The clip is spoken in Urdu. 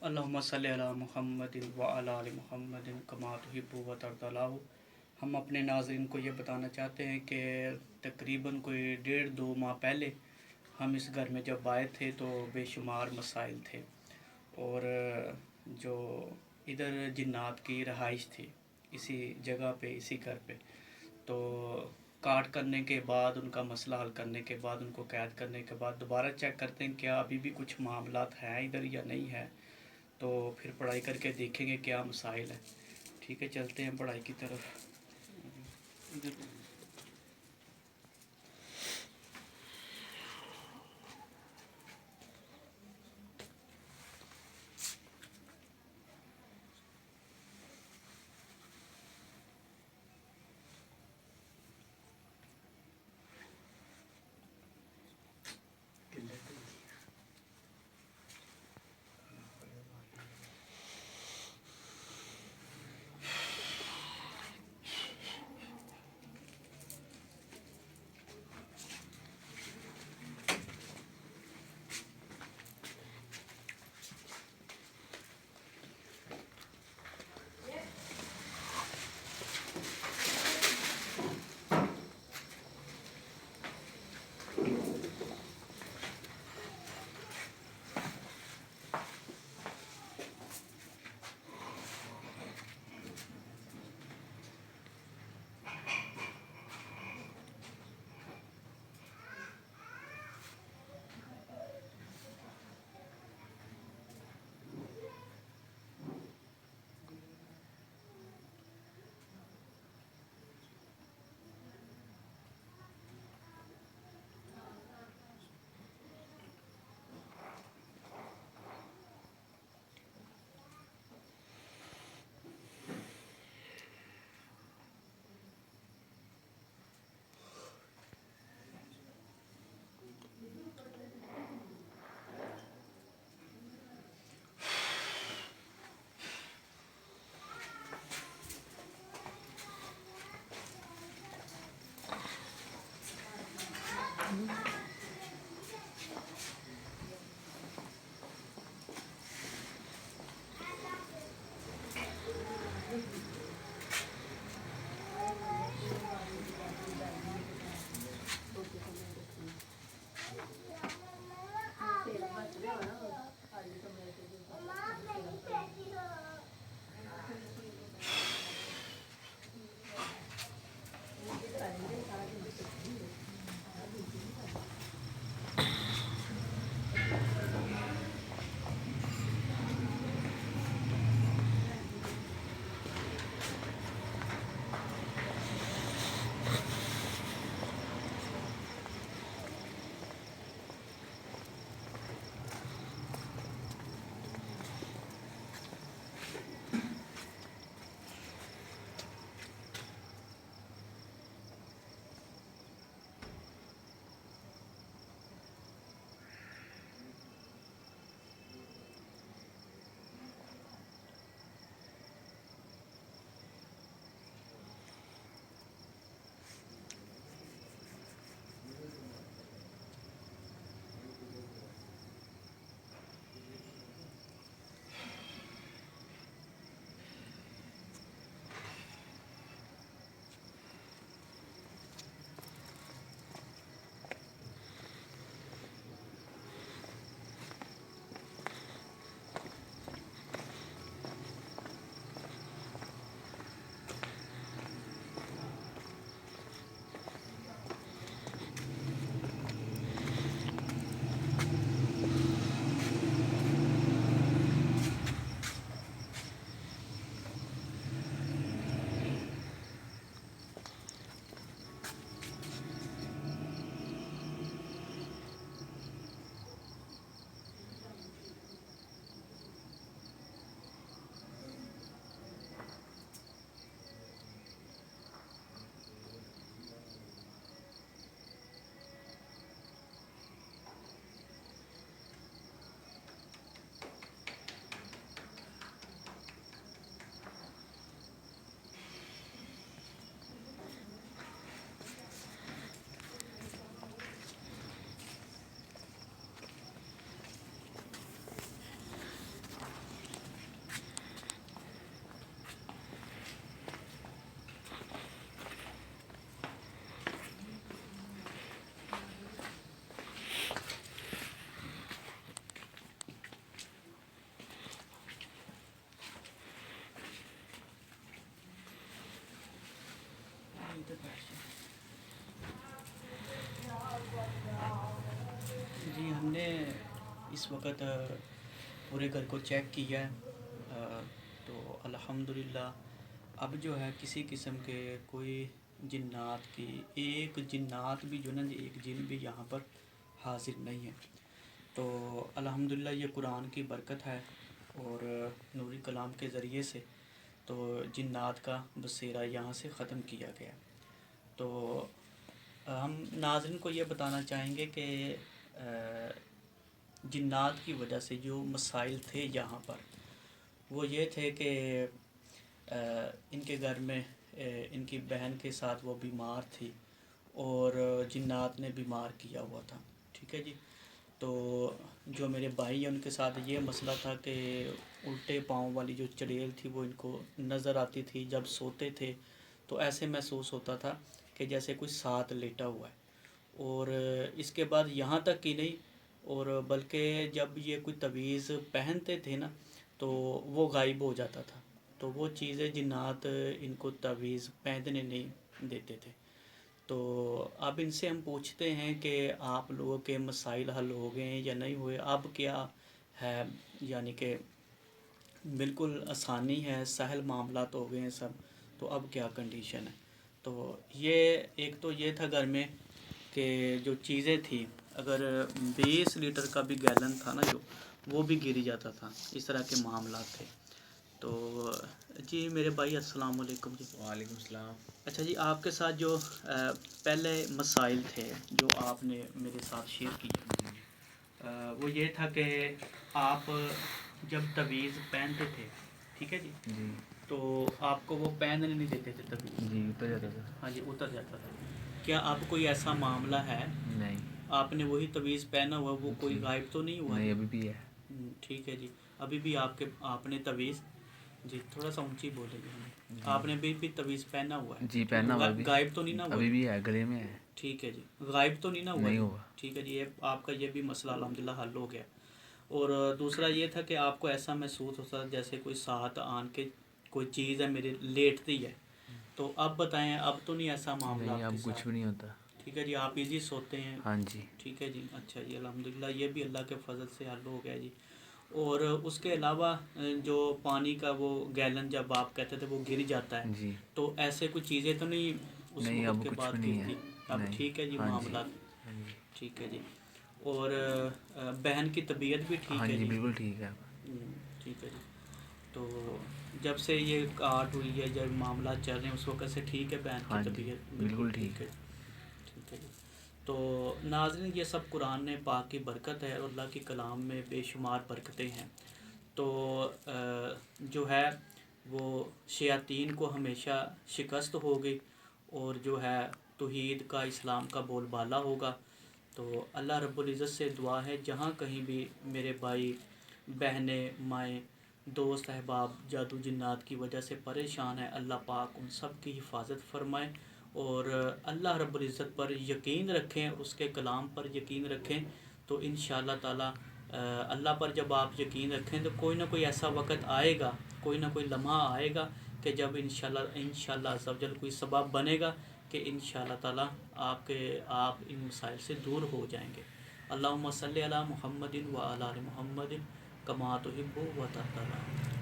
اللہم صلی علی محمد و علی آل محمد کما تحب و ترضی۔ ہم اپنے ناظرین کو یہ بتانا چاہتے ہیں کہ تقریباً کوئی 1.5-2 ماہ پہلے ہم اس گھر میں جب آئے تھے تو بے شمار مسائل تھے، اور جو ادھر جنات کی رہائش تھی اسی جگہ پہ، اسی گھر پہ، تو کاٹ کرنے کے بعد ان کا مسئلہ حل کرنے کے بعد، ان کو قید کرنے کے بعد دوبارہ چیک کرتے ہیں کیا ابھی بھی کچھ معاملات ہیں ادھر یا نہیں ہے، تو پھر پڑھائی کر کے دیکھیں گے کیا مسائل ہیں۔ ٹھیک ہے، چلتے ہیں پڑھائی کی طرف۔ پہ بیٹھ جائیں۔ جی ہم نے اس وقت پورے گھر کو چیک کیا ہے، تو الحمدللہ اب جو ہے کسی قسم کے کوئی جنات کی ایک جنات بھی جو نا ایک جن بھی یہاں پر حاضر نہیں ہے۔ تو الحمدللہ یہ قرآن کی برکت ہے اور نوری کلام کے ذریعے سے تو جنات کا بسیرا یہاں سے ختم کیا گیا۔ تو ہم ناظرین کو یہ بتانا چاہیں گے کہ جنات کی وجہ سے جو مسائل تھے یہاں پر وہ یہ تھے کہ ان کے گھر میں ان کی بہن کے ساتھ وہ بیمار تھی اور جنات نے بیمار کیا ہوا تھا، ٹھیک ہے جی۔ تو جو میرے بھائی ہیں ان کے ساتھ یہ مسئلہ تھا کہ الٹے پاؤں والی جو چڑیل تھی وہ ان کو نظر آتی تھی، جب سوتے تھے تو ایسے محسوس ہوتا تھا کہ جیسے کوئی ساتھ لیٹا ہوا ہے، اور اس کے بعد یہاں تک کہ نہیں، اور بلکہ جب یہ کوئی تعویذ پہنتے تھے نا تو وہ غائب ہو جاتا تھا، تو وہ چیزیں جنات ان کو تعویذ پہننے نہیں دیتے تھے۔ تو اب ان سے ہم پوچھتے ہیں کہ آپ لوگوں کے مسائل حل ہو گئے ہیں یا نہیں ہوئے، اب کیا ہے، یعنی کہ بالکل آسانی ہے، سہل معاملات ہو گئے ہیں سب، تو اب کیا کنڈیشن ہے۔ تو یہ ایک تو یہ تھا گھر میں کہ جو چیزیں تھیں، اگر 20 لیٹر کا بھی گیلن تھا نا جو وہ بھی گر جاتا تھا، اس طرح کے معاملات تھے۔ تو جی میرے بھائی السلام علیکم جی۔ وعلیکم السلام۔ اچھا جی، آپ کے ساتھ جو پہلے مسائل تھے جو آپ نے میرے ساتھ شیئر کیے، وہ یہ تھا کہ آپ جب تعویذ پہنتے تھے، ٹھیک ہے جی، جی تو آپ کو وہ پہننے نہیں دیتے تھے تعویذ؟ جی اتر جاتا تھا۔ ہاں جی اتر جاتا تھا۔ کیا آپ کوئی ایسا معاملہ ہے نہیں آپ نے وہی تعویذ پہنا ہوا وہ کوئی جی غائب تو نہیں ہوا؟ نہیں ابھی بھی ہے۔ ٹھیک ہے جی، ابھی بھی آپ نے تعویذ، جی تھوڑا سا اونچی بولے گی جی آپ نے بھی تعویذ پہنا ہوا ہے؟ جی پہنا ہوا بھی، غائب تو نہیں نہ ہوا؟ ابھی بھی ہے، گلے میں ہے۔ ٹھیک ہے جی، غائب تو نہیں نہ ہوا؟ نہیں جی ہوا۔ ٹھیک ہے جی، یہ آپ کا یہ بھی مسئلہ الحمدللہ حل ہو گیا۔ اور دوسرا یہ تھا کہ آپ کو ایسا محسوس ہوتا جیسے کوئی ساتھ آن کے کوئی چیز ہے میرے لیٹتی ہے، تو اب بتائیں اب تو نہیں ایسا معاملہ نہیں آپ اب کے کچھ ساتھ؟ بھی نہیں ہوتا۔ ٹھیک ہے جی، آپ ایزی سوتے ہیں؟ ہاں جی ٹھیک ہے جی، اچھا جی الحمدللہ، یہ بھی اللہ کے فضل سے حل ہو گیا جی۔ اور اس کے علاوہ جو پانی کا وہ گیلن جب آپ کہتے تھے وہ گر جاتا ہے، جی تو ایسے کچھ چیزیں تو نہیں اس نہیں وقت اب کے کچھ بھی بعد نہیں گرتی؟ ہے۔ اب نہیں ٹھیک ہے جی ہاں جی معاملات؟ ہاں جی ٹھیک ہے جی۔ اور بہن کی طبیعت بھی ٹھیک ہاں ہے جی جی؟ بالکل ٹھیک ہے۔ ٹھیک ہے جی۔ تو جب سے یہ کاٹ ہوئی ہے، جب معاملات چل رہے ہیں اس وقت سے ٹھیک ہے بہن کی ہاں جی طبیعت؟ بالکل ٹھیک ہے ہے۔ ٹھیک ہے جی۔ تو ناظرین یہ سب قرآن پاک کی برکت ہے اور اللہ کے کلام میں بے شمار برکتیں ہیں۔ تو جو ہے وہ شیاطین کو ہمیشہ شکست ہوگی، اور جو ہے توحید کا اسلام کا بول بالا ہوگا۔ تو اللہ رب العزت سے دعا ہے جہاں کہیں بھی میرے بھائی بہنیں مائیں دوست احباب جادو جنات کی وجہ سے پریشان ہیں، اللہ پاک ان سب کی حفاظت فرمائے، اور اللہ رب العزت پر یقین رکھیں، اس کے کلام پر یقین رکھیں، تو انشاءاللہ تعالی اللہ پر جب آپ یقین رکھیں تو کوئی نہ کوئی ایسا وقت آئے گا، کوئی نہ کوئی لمحہ آئے گا کہ جب انشاءاللہ عز و جل کوئی سبب بنے گا کہ انشاءاللہ تعالی آپ ان مسائل سے دور ہو جائیں گے۔ اللہم صلی علی محمد و علی محمد کما تحب و ترضی۔